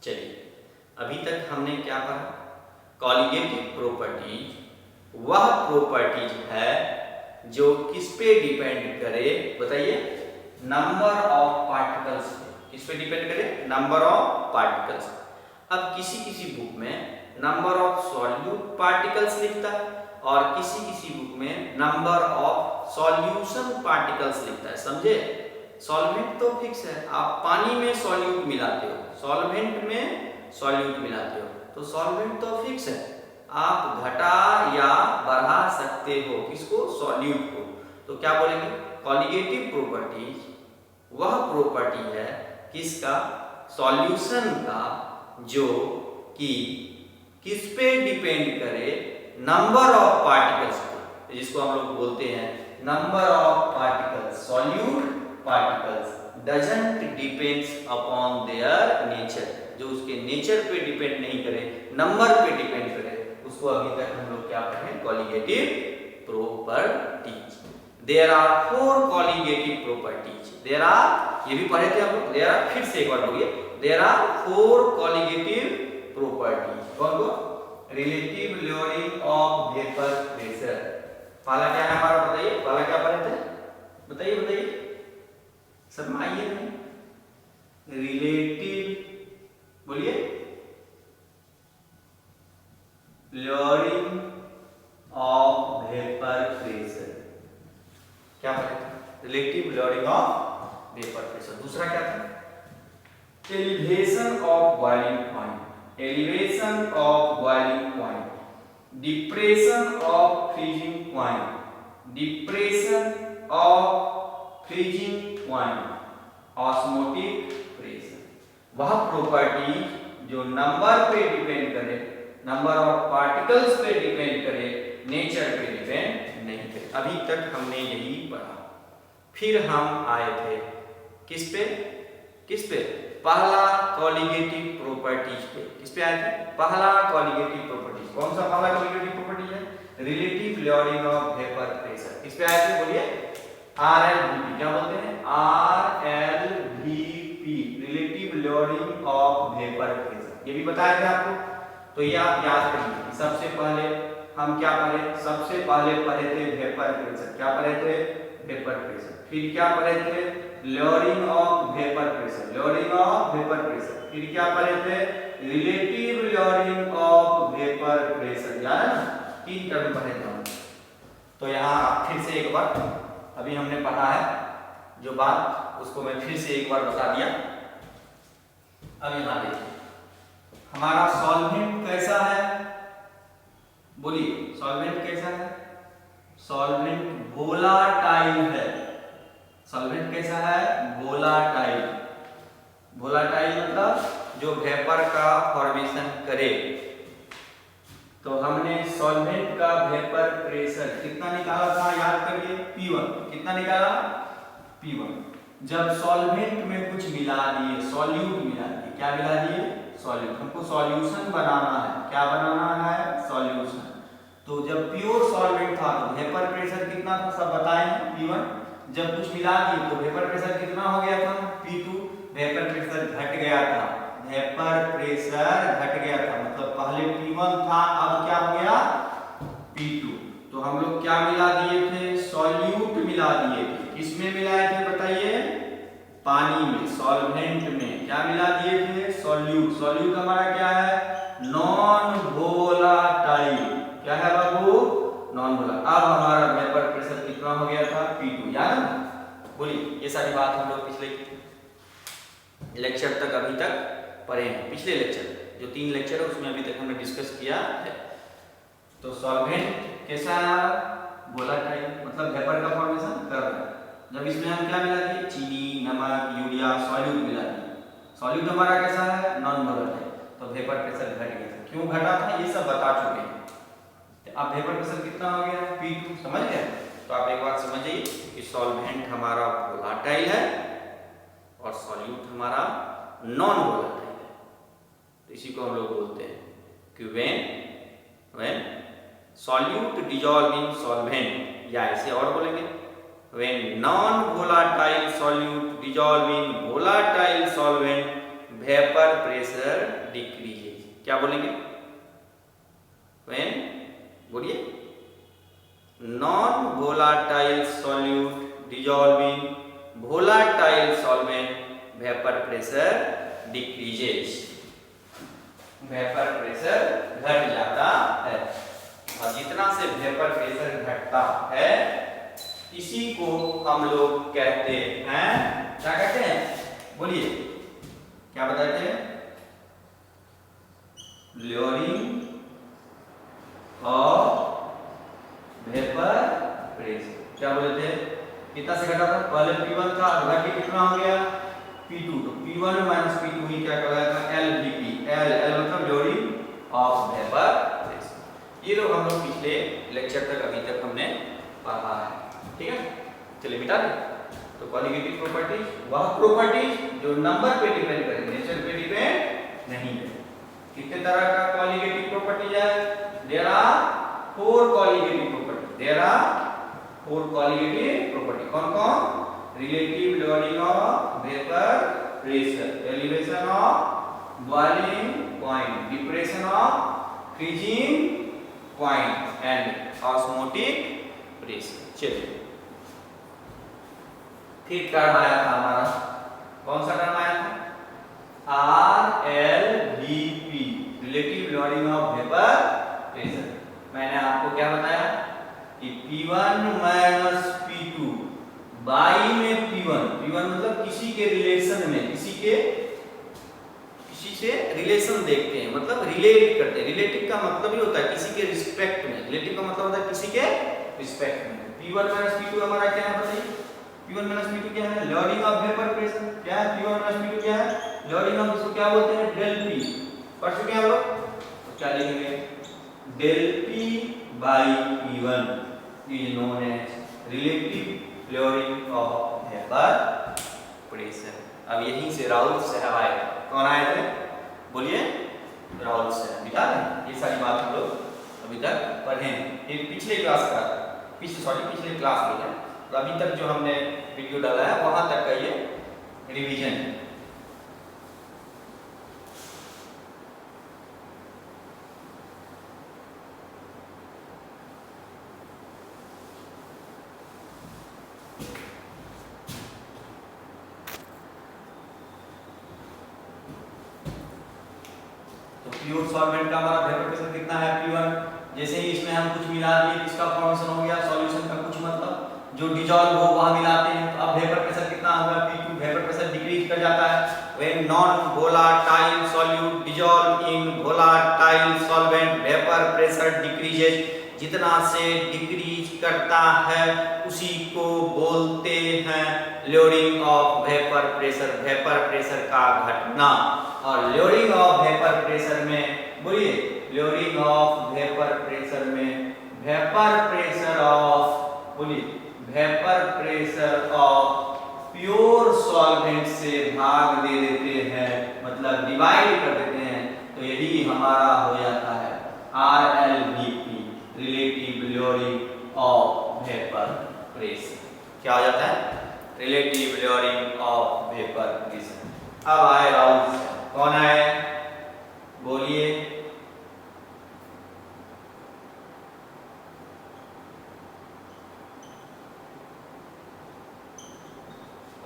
चलिए, अभी तक हमने क्या पढ़ा? कॉलिगेटिव प्रॉपर्टीज वह प्रॉपर्टीज है जो किस पे डिपेंड करे, बताइए? नंबर ऑफ पार्टिकल्स पे। किस पे डिपेंड करे? Number of particles. अब किसी किसी बुक में नंबर ऑफ सॉल्यूट पार्टिकल्स लिखता है और किसी किसी बुक में नंबर ऑफ सॉल्यूशन पार्टिकल्स लिखता है, समझे? सॉल्वेंट तो फिक्स है, आप पानी में सॉल्यूट मिलाते हो, सॉल्वेंट में सॉल्यूट मिलाते हो, तो सॉल्वेंट तो फिक्स है, आप घटा या बढ़ा सकते हो किसको? सॉल्यूट को। तो क्या बोलेंगे? कॉलिगेटिव प्रॉपर्टीज वह प्रॉपर्टी है किसका? सॉल्यूशन का, जो कि किस पे डिपेंड करे? नंबर ऑफ पार्टिकल्स पे, जिसको हम लोग बोलते हैं number of particles. Solute particles doesn't depends upon their nature, जो उसके नेचर पे डिपेंड नहीं करे, नंबर पे डिपेंड करे, उसको अभी तक हम लोग क्या पढ़े? Colligative properties. There are 4 colligative properties. There are, ये भी पढ़े थे हम लोग, देयर आर, फिर से एक बार बोलिए, देयर आर 4 कॉलिगेटिव प्रॉपर्टीज। कौन कौन? Relative lowering of vapour pressure. पहला क्या है हमारा, बताइए? पहला क्या पढ़े थे? बताइए बताइए, शर्माइए नहीं। रिलेटिव, बोलिए, लोअरिंग ऑफ वेपर प्रेशर। क्या पढ़े थे? Relative lowering of vapour pressure. दूसरा क्या था? Elevation of boiling point. Elevation of boiling point, depression of freezing point, depression of freezing point, osmotic pressure. वह प्रॉपर्टी जो नंबर पे डिपेंड करे, नंबर ऑफ पार्टिकल्स पे डिपेंड करे, नेचर पे डिपेंड नहीं करे। अभी तक हमने यही पढ़ा। फिर हम आए थे किस पे? किस पे? पहला कॉलिगेटिव प्रॉपर्टीज पे। किस पे आए थे? पहला कॉलिगेटिव प्रॉपर्टीज। कौन सा पहला कॉलिगेटिव प्रॉपर्टी है? Relative lowering of vapour pressure. किस पे आए थे? बोलिए, RLVP। क्या बोलते हैं? RLVP, relative lowering of vapour pressure. ये भी बताया था आपको, तो ये आप याद करिए। सबसे पहले हम क्या पढ़े? सबसे पहले पढ़े थे वेपर प्रेशर। क्या पढ़े थे? Vapour pressure. फिर क्या पढ़े थे? Lowering of vapour pressure, lowering of vapour pressure. फिर क्या पढ़े थे? Relative lowering of vapour pressure. याद है ना? 3 टर्म पढ़े थे हम। तो यहाँ आप फिर से एक बार, अभी हमने पढ़ा है जो बात, उसको मैं फिर से एक बार बता दिया। अब यहाँ देखिए, हमारा सॉल्वेंट कैसा है? बोलिए, सॉल्वेंट कैसा है? सॉल्वेंट वोलाटाइल है। सॉल्वेंट कैसा है? वोलाटाइल। वोलाटाइल मतलब जो वेपर का फॉर्मेशन करे। तो हमने सॉल्वेंट का वेपर प्रेशर कितना निकाला था? याद करिए, P1। कितना निकाला? P1। जब सॉल्वेंट में कुछ मिला दिए, सॉल्यूट मिला दिए, क्या मिला दिए? सॉल्यूट। हमको सॉल्यूशन बनाना है। क्या बनाना है? सॉल्यूशन। तो जब प्योर सॉल्वेंट था तो वेपर प्रेशर कितना था? सब बताएं, P1। जब कुछ मिला दिए तो वेपर प्रेशर कितना हो गया था? P2। वेपर प्रेशर घट गया था, वेपर प्रेशर घट गया था, मतलब पहले P1 था, अब क्या हो गया? P2। तो हम लोग क्या मिला दिए थे? सॉल्यूट मिला दिए थे। किसमें मिलाए थे बताइए? पानी में, सॉल्वेंट में। क्या मिला दिए थे? सॉल्यूट। सॉल्यूट हमारा क्या है? Non volatile. क्या है बाबू? Non volatile. अब हमारा वेपर प्रेशर कितना हो गया था? P2। याद है ना? बोलिए, ये सारी बात हम लोग पिछले लेक्चर तक अभी तक पढ़े हैं। पिछले लेक्चर जो 3 लेक्चर है उसमें अभी तक हमने डिस्कस किया है। तो सॉल्वेंट कैसा है? वोलाटाइल, मतलब वेपर का फॉर्मेशन कर रहा है। जब इसमें हम क्या मिला दिए? चीनी, नमक, यूरिया, सॉल्यूट मिला दिए। सॉल्यूट हमारा कैसा है? Non volatile. तो वेपर प्रेशर घट गया था। क्यों घटा था ये सब बता चुके हैं। अब वेपर प्रेशर कितना हो गया? P2। समझ गए? तो आप एक बात समझिए कि सॉल्वेंट हमारा वोलाटाइल है और सॉल्यूट हमारा नॉन वोलाटाइल है। तो इसी को हम लोग बोलते हैं कि when solute dissolve in solvent, या ऐसे और बोलेंगे, when non volatile solute dissolve in volatile solvent, vapour pressure decreases. क्या बोलेंगे? व्हेन, बोलिए, non volatile solute dissolving volatile solvent vapour pressure decreases. Vapour pressure घट जाता है, और जितना से वेपर प्रेशर घटता है इसी को हम लोग कहते हैं, क्या कहते हैं? बोलिए, क्या बताते हैं? Lowering of vapour pressure. क्या बोलते हैं? कितना से घटा था? पहले P1 था, घट के कितना हो गया? P2। तो P1 माइनस P2 ही क्या कहलाता है? LVP। L मतलब लोअरिंग ऑफ वेपर प्रेशर। ये लोग हम लोग पिछले लेक्चर तक अभी तक हमने पढ़ा है, ठीक है? चलिए मिटा दें। तो क्वालिटेटिव प्रॉपर्टीज वह प्रॉपर्टीज जो नंबर पे डिपेंड करे, नेचर पे डिपेंड नहीं है। कितने तरह का क्वालिटेटिव प्रॉपर्टीज है? There are 4 qualitative property. There are 4 qualitative property. कौन कौन? Relative lowering of vapour pressure, elevation of boiling point, depression of freezing point and osmotic pressure. चलिए, फिर टर्म आया था हमारा, कौन सा टर्म आया था? RLVP, relative lowering of vapour pressure. मैंने आपको क्या बताया कि P1 माइनस P2 बाई में P1 मतलब किसी के रिलेशन में, किसी से रिलेशन देखते हैं, मतलब रिलेट करते हैं। रिलेटिव का मतलब ही होता है किसी के रिस्पेक्ट में। रिलेटिव का मतलब होता है किसी के रिस्पेक्ट में। P1 माइनस P2 हमारा क्या है बताइए? P1 माइनस P2 क्या है? Lowering of vapour pressure. क्या है? P1 माइनस P2 क्या है? लोअरिंग ऑफ, इसको क्या बोलते हैं? Del P। पढ़ चुके हैं हम लोग? तो क्या लिखेंगे? Del P by P1 is known as relative lowering of vapour pressure. अब यहीं से राउल्ट साहब आए। कौन आए थे? बोलिए, राउल्ट साहब। मिटा दें, ये सारी बात हम लोग अभी तक पढ़े हैं। ये पिछले क्लास का, पिछले क्लास में है। तो अभी तक जो हमने वीडियो डाला है वहां तक का ये रिवीजन है। तो प्योर सॉल्वेंट का हमारा वेपर प्रेशर कितना है? P1। जैसे ही इसमें हम कुछ मिला दिए, इसका फॉर्मेशन हो गया। सॉल्यूशन का कुछ मतलब जो डिसॉल्व हो वहां मिलाते हैं। तो अब वेपर प्रेशर कितना होगा? P2। वेपर प्रेशर डिक्रीज कर जाता है when non volatile solute dissolve in volatile solvent, vapour pressure decreases. जितना से डिक्रीज करता है उसी को बोलते हैं lowering of vapour pressure, vapour pressure का घटना। और लोअरिंग ऑफ वेपर प्रेशर में, बोलिए, लोअरिंग ऑफ वेपर प्रेशर में वेपर प्रेशर ऑफ, बोलिए, vapour pressure of pure solvent से भाग दे देते हैं, मतलब डिवाइड कर देते हैं। तो यही हमारा हो जाता है RLVP, relative lowering of vapour pressure. क्या हो जाता है? Relative lowering of vapour pressure. अब आए राउल्ट। कौन आए? बोलिए,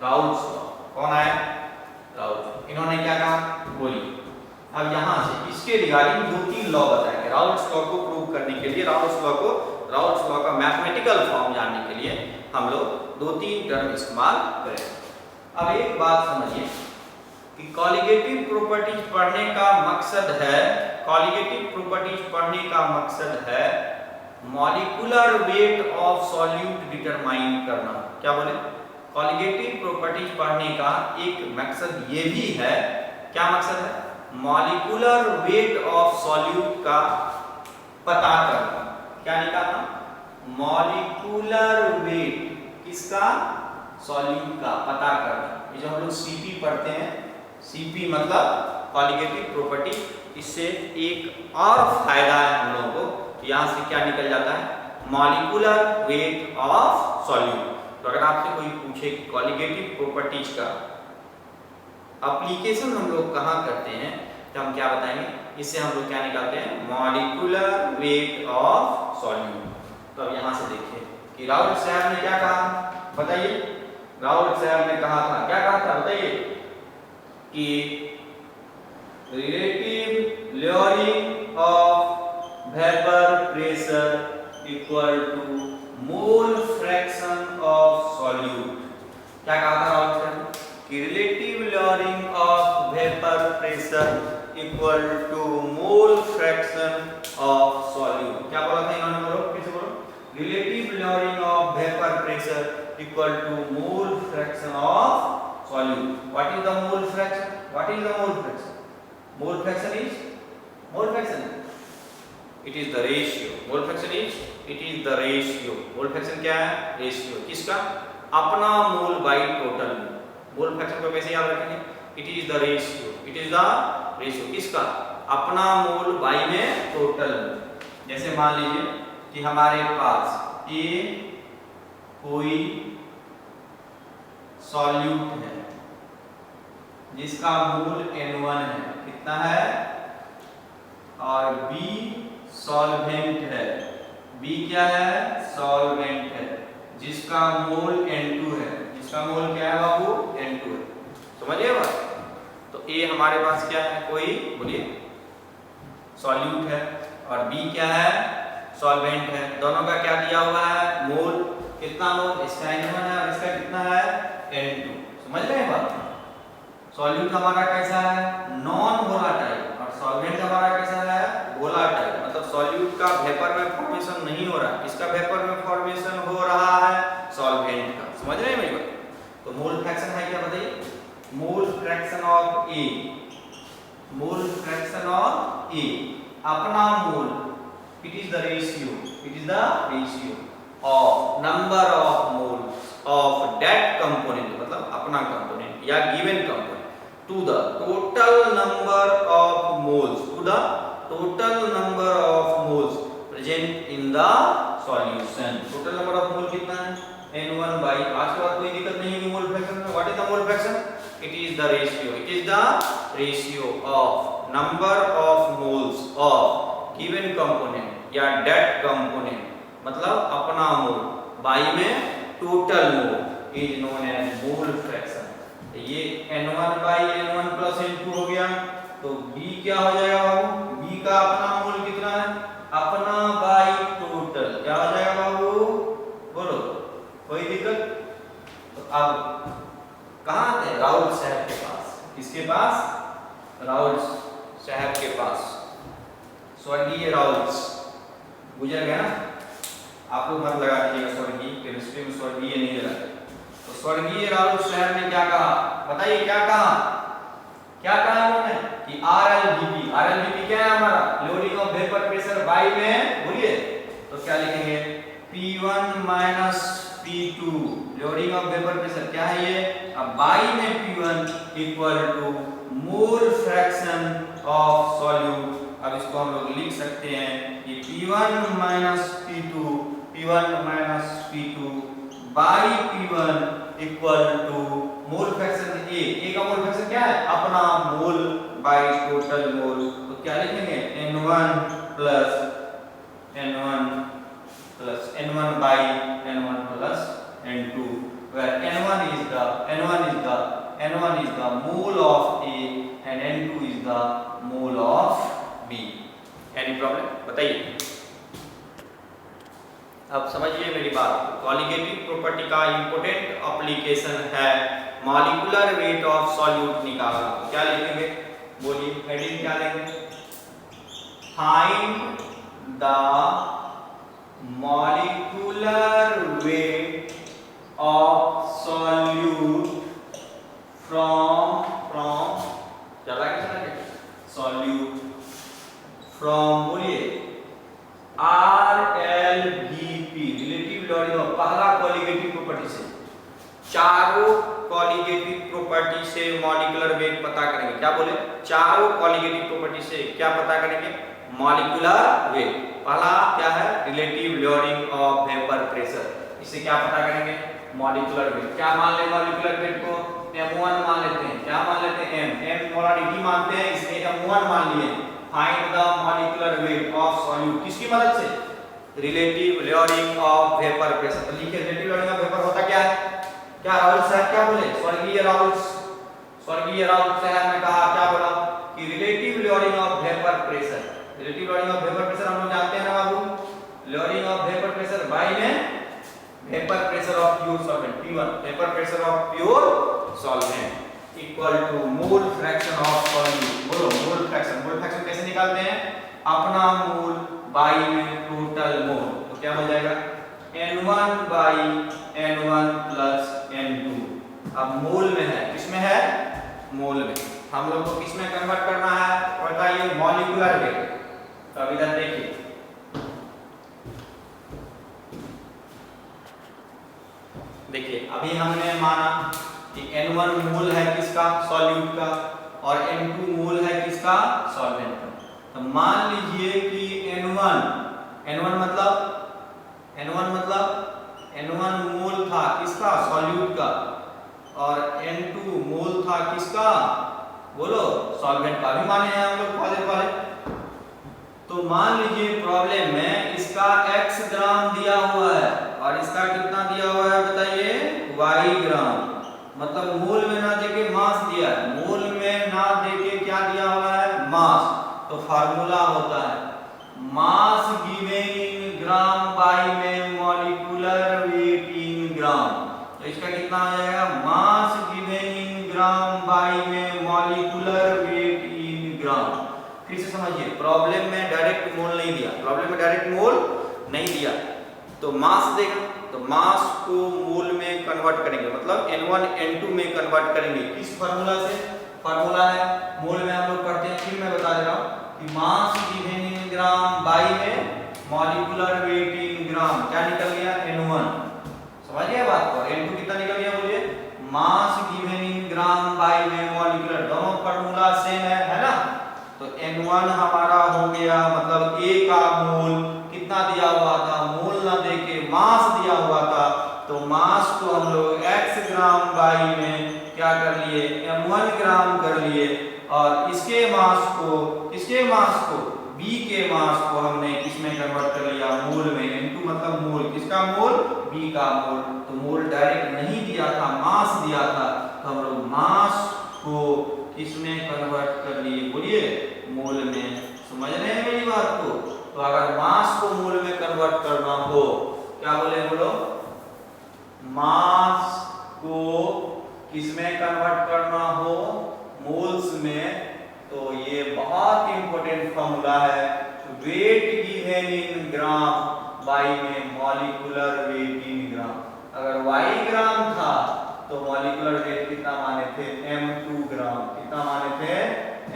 राउल्ट। कौन आए? राउल्ट। इन्होंने क्या कहा? बोलिए। अब यहां से इसके रिगार्डिंग 2-3 लॉ बताएंगे। राउल्ट्स लॉ को प्रूव करने के लिए, राउल्ट्स लॉ का मैथमेटिकल फॉर्म जानने के लिए हम लोग 2-3 टर्म इस्तेमाल करें। अब एक बात समझिए कि कॉलिगेटिव प्रॉपर्टीज पढ़ने का मकसद है, कॉलिगेटिव प्रॉपर्टीज पढ़ने का मकसद है molecular weight of solute determine करना। क्या बोले? कॉलिगेटिव प्रॉपर्टीज पढ़ने का एक मकसद ये भी है, क्या मकसद है? मॉलिक्यूलर वेट ऑफ सॉल्यूट का पता करना। क्या निकालना? मॉलिक्यूलर वेट किसका? सॉल्यूट का पता करना। ये जो हम लोग सीपी पढ़ते हैं, सीपी मतलब कॉलिगेटिव प्रॉपर्टी। इससे एक और फायदा है हम लोगों को, तो यहां से क्या निकल जाता है? Molecular weight of solute. तो अगर आपसे कोई पूछे कि कॉलिगेटिव प्रॉपर्टीज का एप्लीकेशन हम लोग कहाँ करते हैं, तो हम क्या बताएंगे, इससे हम लोग क्या निकालते हैं, मॉलिक्यूलर वेट ऑफ सॉल्यूट। तो अब यहाँ से देखिए कि राउल्ट साहब ने क्या कहा, बताइए। राउल्ट साहब ने कहा था, क्या कहा था बताइए, कि relative lowering of vapour pressure equal to mole fraction of solute. क्या कहा था राउल्ट साहब ने, कि relative lowering of vapour pressure equal to mole fraction of solute. क्या बोला था इन्होंने, बोलो फिर से बोलो, relative lowering of vapour pressure equal to mole fraction of solute. What is the mole fraction, what is the mole fraction, mole fraction is, mole fraction it is the ratio, mole fraction is, it is the ratio. Mole fraction क्या है, ratio किसका, अपना मोल by total mole. Mole fraction को कैसे याद रखेंगे, it is the ratio, it is the ratio किसका, अपना मोल बाई में टोटल मोल। जैसे मान लीजिए कि हमारे पास ए कोई सॉल्यूट है जिसका मोल N1 है, कितना है, और B सॉल्वेंट है, B क्या है, सॉल्वेंट है, जिसका मोल N2 है, जिसका मोल क्या है बाबू, N2 है। समझिए बात। तो A हमारे पास क्या है, कोई बोलिए सॉल्यूट है, और B क्या है, सॉल्वेंट है। दोनों का क्या दिया हुआ है, मोल, कितना मोल, इसका N1 है और इसका कितना है, N2। समझ रहे हैं बात। सॉल्यूट हमारा कैसा है, नॉन वोलाटाइल, और सॉल्वेंट हमारा कैसा है, वोलाटाइल। मतलब सॉल्यूट का वेपर में फॉर्मेशन नहीं हो रहा, इसका वेपर में फॉर्मेशन हो रहा है सॉल्वेंट का। समझ रहे हैं मेरी बात। तो मोल फ्रैक्शन है क्या बताइए, mole fraction of A, mole fraction of A, अपना mole, it is the ratio, it is the ratio of number of moles of that component, मतलब अपना कंपोनेंट या given component, to the total number of moles, to the total number of moles present in the solution। total number of mole कितना है, N1 by, आज के बाद कोई दिक्कत नहीं होगी मोल फ्रैक्शन में। What is the mole fraction, it is the ratio, it is the ratio of number of moles of given component या डेट कंपोनेंट, मतलब अपना मोल, बाई में total mole, is known as mole fraction. ये N1 by N1 plus N2 हो गया, तो B क्या हो जाएगा बाबू, B का अपना मोल कितना है, अपना बाई टोटल, क्या हो जाएगा बाबू, बोलो, कोई दिक्कत। तो अब कहाँ आते हैं, राउल्ट साहब के पास, किसके पास, राउल्ट साहब के पास, स्वर्गीय राउल्ट गुजर गया ना, आप लोग मत लगा दीजिएगा स्वर्गीय, केमिस्ट्री में स्वर्गीय नहीं लगाते। तो स्वर्गीय राउल्ट साहब ने क्या कहा, बताइए क्या कहा, क्या कहा उन्होंने, कि RLVP, RLVP क्या है हमारा, lowering of vapour pressure by में, बोलिए, तो क्या लिखेंगे, P1 minus P2, lowering of vapour pressure क्या है ये, अब बाई में P1 equal to mole fraction of solute. अब इसको हम लोग लिख सकते हैं कि P1 minus P2, P1 minus P2 by P1 equal to mole fraction A का मोल फ्रैक्शन क्या है, अपना मोल बाई टोटल मोल। तो क्या लिखेंगे, N1 plus N1 by N1 plus N2, where N1 is the mole of A and N2 is the mole of B। Any problem बताइए। अब समझिए मेरी बात, कॉलिगेटिव प्रॉपर्टी का इंपॉर्टेंट एप्लीकेशन है मॉलिक्यूलर वेट ऑफ सॉल्यूट निकालना। तो क्या लिखेंगे, बोलिए, हेडिंग क्या लेंगे, find the molecular weight of solute from चला गया सॉल्यूट फ्रॉम, बोलिए, RLVP, रिलेटिव लोअरिंग ऑफ, पहला कॉलिगेटिव प्रॉपर्टी से, चारों कॉलिगेटिव प्रॉपर्टी से मॉलिक्यूलर वेट पता करेंगे। क्या बोले, चारों कॉलिगेटिव प्रॉपर्टी से क्या पता करेंगे, मॉलिक्यूलर वेट। पहला क्या है, relative lowering of vapour pressure, इससे क्या पता करेंगे, मॉलिक्यूलर वेट। क्या मान ले मॉलिक्यूलर वेट को, m1 मान लेते हैं। क्या मान लेते हैं? m मोलारिटी मानते हैं, इसलिए m1 मान लिए। Find the molecular weight of solute, किसकी मदद से? Relative lowering of vapour pressure. तो लिखिए रिलेटिव लोडिंग ऑफ वेपर होता क्या है? क्या राहुल साहब क्या बोले? स्वर्गीय राहुल साहब ने कहा, क्या बोला कि relative lowering of vapour pressure. Relative lowering of vapour pressure हम लोग जानते हैं ना बाबू, lowering of vapour pressure by में vapour pressure of pure solvent P1, vapour pressure of pure solvent equal to mole fraction of solute. बोलो mole fraction कैसे निकालते हैं? अपना मोल बाई में टोटल मोल। तो क्या हो जाएगा? N1 by N1 plus N2। अब मोल में है, किसमें है? मोल में। हम लोग को किसमें कन्वर्ट करना है बताइए? Molecular weight. तो अब इधर देखिए, अभी हमने माना कि N1 मोल है किसका? सॉल्यूट का, और N2 मोल है किसका? सॉल्वेंट का। तो मान लीजिए कि N1 मतलब मोल था किसका? सॉल्यूट का, और N2 मोल था किसका? बोलो सॉल्वेंट का। भी माने हैं हम लोग पहले। तो मान लीजिए प्रॉब्लम में इसका x ग्राम दिया हुआ है और इसका कितना दिया हुआ है बताइए? y ग्राम। मतलब मोल में ना देके मास दिया है, मोल में ना देके क्या दिया हुआ है? मास। तो फार्मूला होता है mass given in gram bye में मॉलिक्यूलर वेट इन ग्राम। तो इसका कितना आ जाएगा? Mass given in gram bye में मॉलिक्यूलर वेट इन ग्राम। फिर से समझिए, प्रॉब्लम में डायरेक्ट मोल नहीं दिया, तो मास देगा। तो मास को मोल में कन्वर्ट करेंगे, मतलब N1 N2 में कन्वर्ट करेंगे। किस फार्मूला से? फार्मूला है मोल में हम लोग करते हैं, फिर मैं बता दे रहा हूं कि mass given in gram bye में मॉलिक्यूलर वेट इन ग्राम। क्या निकल गया? N1। समझ गए बात को? N2 कितना निकल गया बोलिए? Mass given in gram bye में मॉलिक्यूलर, दोनों फार्मूला सेम है ना? तो N1 हमारा हो गया, मतलब A का मोल कितना दिया हुआ था? मोल ना देके मास दिया हुआ था, तो मास को हम लोग x ग्राम बाई में क्या कर लिए? M1 ग्राम कर लिए, और इसके मास को B के मास को हमने किसमें कन्वर्ट कर लिया? मोल में। N2 मतलब मोल, किसका मोल? B का मोल। तो मोल डायरेक्ट नहीं दिया था, मास दिया था, तो हम लोग मास को किसमें कन्वर्ट कर लिए? बोलिए मोल में। समझ रहे हैं मेरी बात को? तो अगर मास को मोल में कन्वर्ट करना हो, क्या बोले? बोलो मास को किसमें कन्वर्ट करना हो? मोल्स में। तो ये बहुत इंपॉर्टेंट फॉर्मूला है, wait given in gram bye में मॉलिक्यूलर वेट इन ग्राम। अगर y ग्राम था तो मॉलिक्यूलर वेट कितना माने थे? M2 ग्राम। कितना माने थे?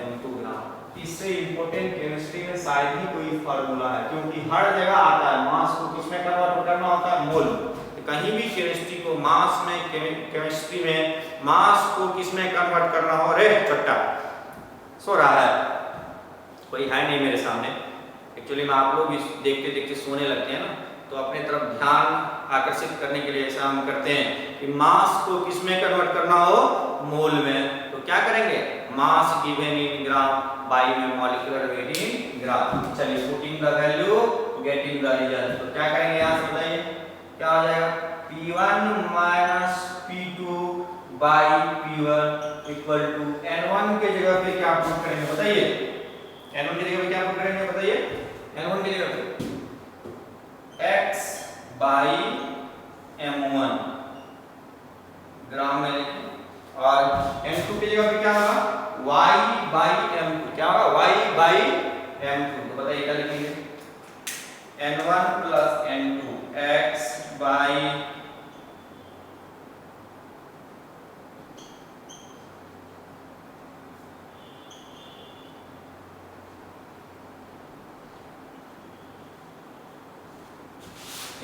M2 ग्राम। इससे इंपॉर्टेंट केमिस्ट्री में शायद ही कोई फार्मूला है, क्योंकि हर जगह आता है मास को किसमें कन्वर्ट करना होता है? मोल। कहीं भी केमिस्ट्री को मास में, केमिस्ट्री में मास को किसमें कन्वर्ट करना हो? रे चट्टा सो रहा है, कोई है नहीं मेरे सामने। एक्चुअली में आप लोग देखते देखते सोने लगते हैं ना, तो अपने तरफ ध्यान आकर्षित करने के लिए ऐसा हम करते हैं कि मास को किसमें कन्वर्ट करना हो? मोल में। तो क्या करेंगे? Mass given in gram bye में मॉलिक्यूलर वेट इन ग्राम। चलिए putting the value getting the result. तो क्या करेंगे यहां से बताइए? क्या हो जाएगा? P1 minus P2 bye P1 equal to N1 के जगह पे क्या पुट करेंगे बताइए? N1 की जगह पे क्या पुट करेंगे बताइए? N1 की जगह पे x बाई M1 ग्राम में लिखें, और M2 की जगह पे क्या होगा? y by M2। क्या होगा? y by M2। तो बताइए क्या लिखेंगे? N1 plus N2 x by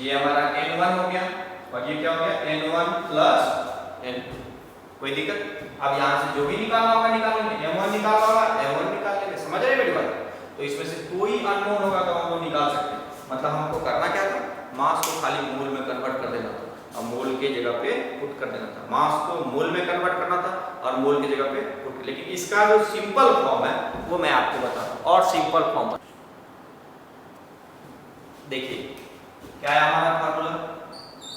ये हमारा N1 हो गया, और ये क्या हो गया? N1 plus N2। कोई दिक्कत? अब यहाँ से जो भी निकालना होगा निकालेंगे। M1 निकालना होगा, M1 निकाल लेंगे। समझ रहे हैं मेरी बात? तो इसमें से कोई अननोन होगा तो हम वो निकाल सकते हैं। मतलब हमको करना क्या था? मास को खाली मोल में कन्वर्ट कर देना था। अब मोल के जगह पे पुट कर देना था, मास को मोल में कन्वर्ट करना था और मोल की जगह पे पुट। लेकिन इसका जो सिंपल फॉर्म है वो मैं आपको बताता हूँ। और सिंपल फॉर्म देखिए क्या है हमारा फॉर्मूला,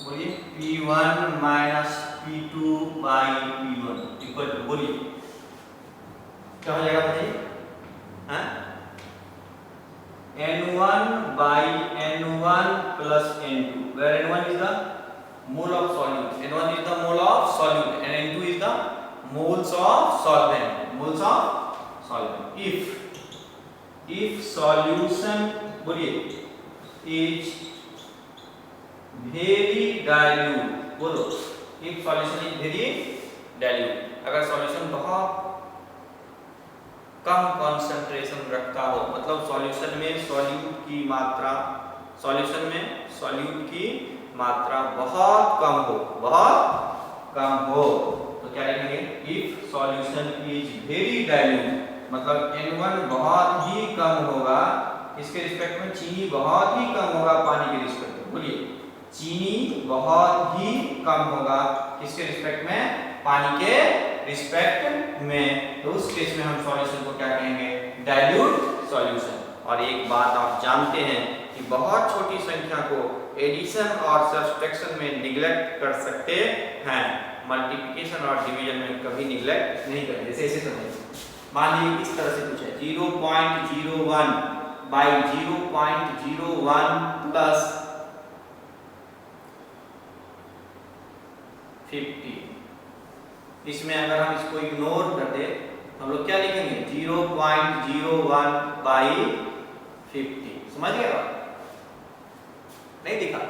बोलिए P1 minus P2 by P1 equal to, बोलिए क्या हो जाएगा बताइए, N1 by N1 plus N2, where N1 is the mole of solute, N1 is the mole of solute and N2 is the moles of solvent, moles of solvent. If solution, बोलिए, is very dilute, बोलो, if solution is very dilute, अगर solution बहुत कम concentration रखता हो, मतलब solution में solute की मात्रा, सॉल्यूशन में सॉल्यूट की मात्रा बहुत कम हो, बहुत कम हो, तो क्या लिखेंगे, if solution is very dilute, मतलब N1 बहुत ही कम होगा, इसके रिस्पेक्ट में चीनी बहुत ही कम होगा पानी के रिस्पेक्ट में, बोलिए चीनी बहुत ही कम होगा किसके रिस्पेक्ट में, पानी के रिस्पेक्ट में, तो उस केस में हम सॉल्यूशन को क्या कहेंगे, डाइल्यूट सॉल्यूशन। और एक बात आप जानते हैं कि बहुत छोटी संख्या को एडिशन और सब्सट्रैक्शन में निगलेक्ट कर सकते हैं, मल्टीप्लिकेशन और डिवीजन में कभी निगलेक्ट नहीं करते। जैसे ऐसे समझिए, मान लीजिए इस तरह से पूछा है 0.01 बाई 0.01 प्लस 50, इसमें अगर हम इसको इग्नोर कर दे हम लोग क्या लिखेंगे, 0.01 बाई 50, समझ गए बात, नहीं दिखा,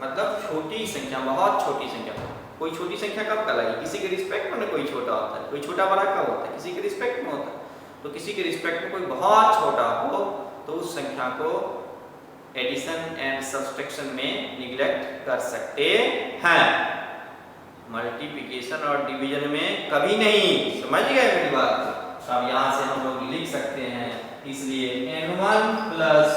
मतलब छोटी संख्या, बहुत छोटी संख्या, कोई छोटी संख्या कब कहलाएगी, किसी के रिस्पेक्ट में कोई छोटा होता है, कोई छोटा बड़ा कब होता है, किसी के रिस्पेक्ट में होता है, तो किसी के रिस्पेक्ट में कोई बहुत छोटा हो तो उस संख्या को एडिशन एंड सब्सट्रैक्शन में निगलेक्ट कर सकते हैं, मल्टीप्लिकेशन और डिवीजन में कभी नहीं, समझ गए मेरी बात। अब यहाँ से हम लोग लिख सकते हैं, इसलिए N1 प्लस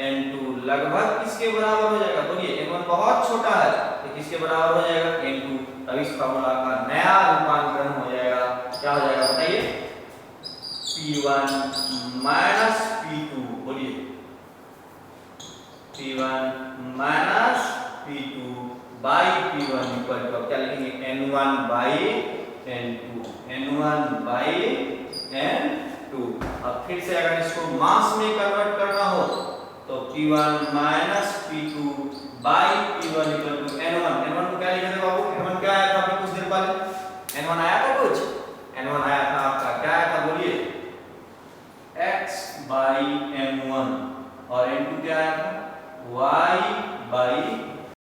N2 लगभग किसके बराबर हो जाएगा, बोलिए N1 बहुत छोटा है तो किसके बराबर हो जाएगा, N2। अब इस फॉर्मूला का नया रूपांतरण हो जाएगा, क्या हो जाएगा बताइए, P1 माइनस P2, बोलिए P1 minus P2 by P1 equal to, क्या लिखेंगे, N1 by N2, N1 by N2। अब फिर से अगर इसको मास में कन्वर्ट करना हो तो P1 minus P2 by P1 equal to N1, N1 को क्या लिखा था बाबू, N1 क्या आया था अभी कुछ देर पहले, N1 आया था कुछ, N1 आया था आपका, क्या आया था बोलिए, X बाई M1, और N2 क्या आया था, Y बाई